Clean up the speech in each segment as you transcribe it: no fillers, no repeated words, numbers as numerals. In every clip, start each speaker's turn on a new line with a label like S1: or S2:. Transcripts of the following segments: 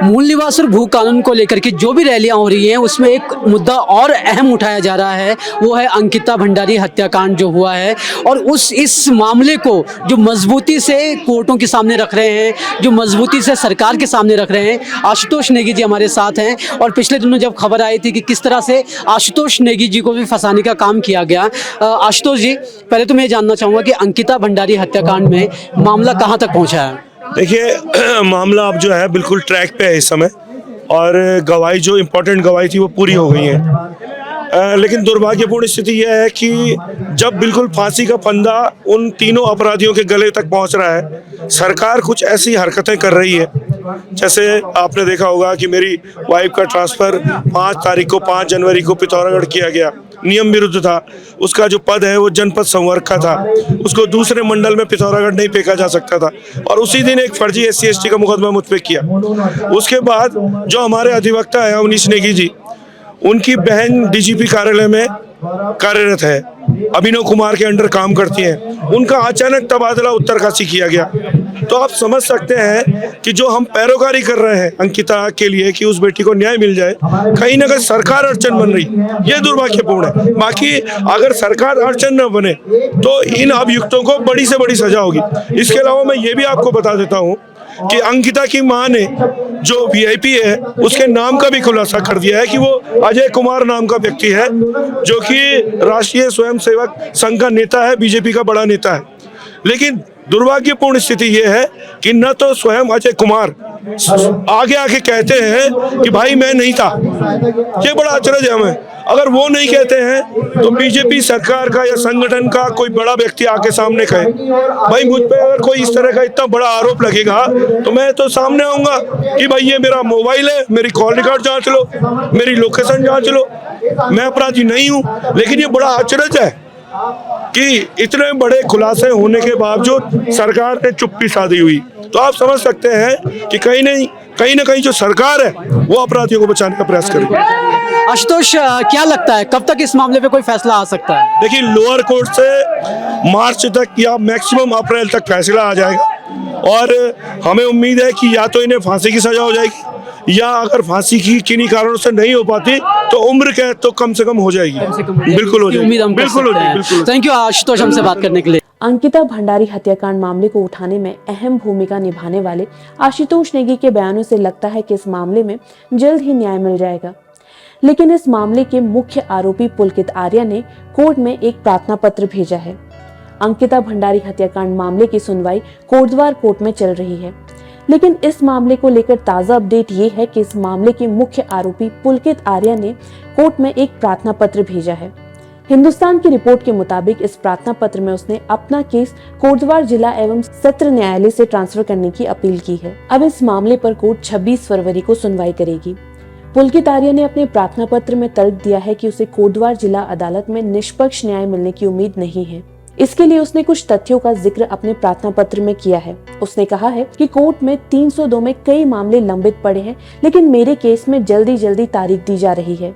S1: मूल निवास और भू कानून को लेकर के जो भी रैलियां हो रही हैं उसमें एक मुद्दा और अहम उठाया जा रहा है, वो है अंकिता भंडारी हत्याकांड जो हुआ है। और इस मामले को जो मजबूती से कोर्टों के सामने रख रहे हैं, जो मजबूती से सरकार के सामने रख रहे हैं, आशुतोष नेगी जी हमारे साथ हैं। और पिछले दिनों जब खबर आई थी कि किस तरह से आशुतोष नेगी जी को भी फंसाने का काम किया गया। आशुतोष जी, पहले तो मैं जानना चाहूँगा कि अंकिता भंडारी हत्याकांड में मामला कहाँ तक पहुँचा है?
S2: देखिए, मामला अब जो है बिल्कुल ट्रैक पे है इस समय, और गवाही जो इम्पोर्टेंट गवाही थी वो पूरी हो गई है। लेकिन दुर्भाग्यपूर्ण स्थिति यह है कि जब बिल्कुल फांसी का फंदा उन तीनों अपराधियों के गले तक पहुंच रहा है, सरकार कुछ ऐसी हरकतें कर रही है। जैसे आपने देखा होगा कि मेरी वाइफ का ट्रांसफ़र 5 जनवरी को पिथौरागढ़ किया गया, नियम विरुद्ध था। उसका जो पद है वो जनपद संवर्ग का था, उसको दूसरे मंडल में पिथौरागढ़ नहीं फेंका जा सकता था, और उसी दिन एक फर्जी SC/ST का मुकदमा मुझ पे किया। उसके बाद जो हमारे अधिवक्ता है अवनीश नेगी जी, उनकी बहन DGP कार्यालय में कार्यरत है, अभिनव कुमार के अंडर काम करती हैं, उनका अचानक तबादला उत्तरकाशी किया गया। तो आप समझ सकते हैं कि जो हम पैरोकारी कर रहे हैं अंकिता के लिए कि उस बेटी को न्याय मिल जाए, कहीं ना कहीं सरकार अड़चन बन रही, ये दुर्भाग्यपूर्ण है। बाकी अगर सरकार अड़चन न बने तो इन अभियुक्तों को बड़ी से बड़ी सजा होगी। इसके अलावा मैं ये भी आपको बता देता हूँ कि अंकिता की मां ने जो VIP है उसके नाम का भी खुलासा कर दिया है कि वो अजय कुमार नाम का व्यक्ति है, जो कि राष्ट्रीय स्वयंसेवक संघ का नेता है, BJP का बड़ा नेता है। लेकिन दुर्भाग्यपूर्ण स्थिति ये है कि न तो स्वयं अजय कुमार आगे आके कहते हैं कि भाई मैं नहीं था, ये बड़ा अचरज है हमें। अगर वो नहीं कहते हैं तो BJP सरकार का या संगठन का कोई बड़ा व्यक्ति आके सामने कहे, भाई मुझ पे अगर कोई इस तरह का इतना बड़ा आरोप लगेगा तो मैं तो सामने आऊंगा कि भाई ये मेरा मोबाइल है, मेरी कॉल रिकॉर्ड जांच लो, मेरी लोकेशन जांच लो, मैं अपराधी नहीं हूँ। लेकिन ये बड़ा अचरज है कि इतने बड़े खुलासे होने के बावजूद सरकार ने चुप्पी साधी हुई। तो आप समझ सकते हैं कि कहीं ना कहीं जो सरकार है वो अपराधियों को बचाने का प्रयास करेगी।
S1: आशुतोष, क्या लगता है कब तक इस मामले पे कोई फैसला आ सकता है?
S2: देखिए, लोअर कोर्ट से मार्च तक या मैक्सिमम अप्रैल तक फैसला आ जाएगा, और हमें उम्मीद है कि या तो इन्हें फांसी की सजा हो जाएगी, या अगर फांसी की किन्हीं कारणों से नहीं हो पाती तो उम्र कैद तो कम से कम हो जाएगी। बिल्कुल हो जाएगी,
S1: उम्मीद हम
S2: बिल्कुल हो जाएगी।
S1: थैंक यू आशुतोष हमसे बात करने के लिए।
S3: अंकिता भंडारी हत्याकांड मामले को उठाने में अहम भूमिका निभाने वाले आशुतोष नेगी के बयानों से लगता है कि इस मामले में जल्द ही न्याय मिल जाएगा। लेकिन इस मामले के मुख्य आरोपी पुलकित आर्या ने कोर्ट में एक प्रार्थना पत्र भेजा है। अंकिता भंडारी हत्याकांड मामले की सुनवाई कोटद्वार कोर्ट में चल रही है, लेकिन इस मामले को लेकर ताजा अपडेट ये है कि इस मामले के मुख्य आरोपी पुलकित आर्या ने कोर्ट में एक प्रार्थना पत्र भेजा है। हिंदुस्तान की रिपोर्ट के मुताबिक इस प्रार्थना पत्र में उसने अपना केस कोटद्वार जिला एवं सत्र न्यायालय से ट्रांसफर करने की अपील की है। अब इस मामले पर कोर्ट 26 फरवरी को सुनवाई करेगी। पुलकित आर्या ने अपने प्रार्थना पत्र में तर्क दिया है कि उसे कोटद्वार जिला अदालत में निष्पक्ष न्याय मिलने की उम्मीद नहीं है। इसके लिए उसने कुछ तथ्यों का जिक्र अपने प्रार्थना पत्र में किया है। उसने कहा है कि कोर्ट में 302 में कई मामले लंबित पड़े हैं, लेकिन मेरे केस में जल्दी तारीख दी जा रही है।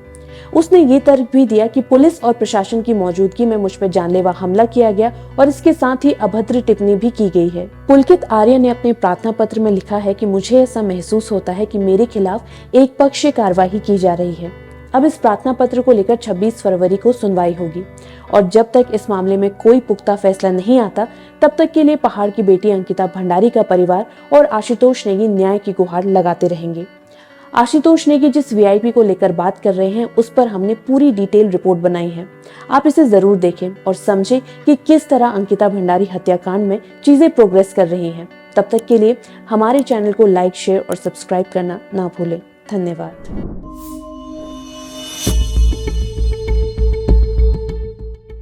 S3: उसने ये तर्क भी दिया कि पुलिस और प्रशासन की मौजूदगी में मुझ पर जानलेवा हमला किया गया और इसके साथ ही अभद्र टिप्पणी भी की गई है। पुलकित आर्या ने अपने प्रार्थना पत्र में लिखा है कि मुझे ऐसा महसूस होता है कि मेरे खिलाफ एक पक्षीय कार्रवाई की जा रही है। अब इस प्रार्थना पत्र को लेकर 26 फरवरी को सुनवाई होगी, और जब तक इस मामले में कोई पुख्ता फैसला नहीं आता तब तक के लिए पहाड़ की बेटी अंकिता भंडारी का परिवार और आशुतोष नेगी न्याय की गुहार लगाते रहेंगे। आशुतोष नेगी जिस VIP को लेकर बात कर रहे हैं उस पर हमने पूरी डिटेल रिपोर्ट बनाई है। आप इसे जरूर देखें और समझें कि किस तरह अंकिता भंडारी हत्याकांड में चीजें प्रोग्रेस कर रही हैं। तब तक के लिए हमारे चैनल को लाइक, शेयर और सब्सक्राइब करना ना भूलें। धन्यवाद।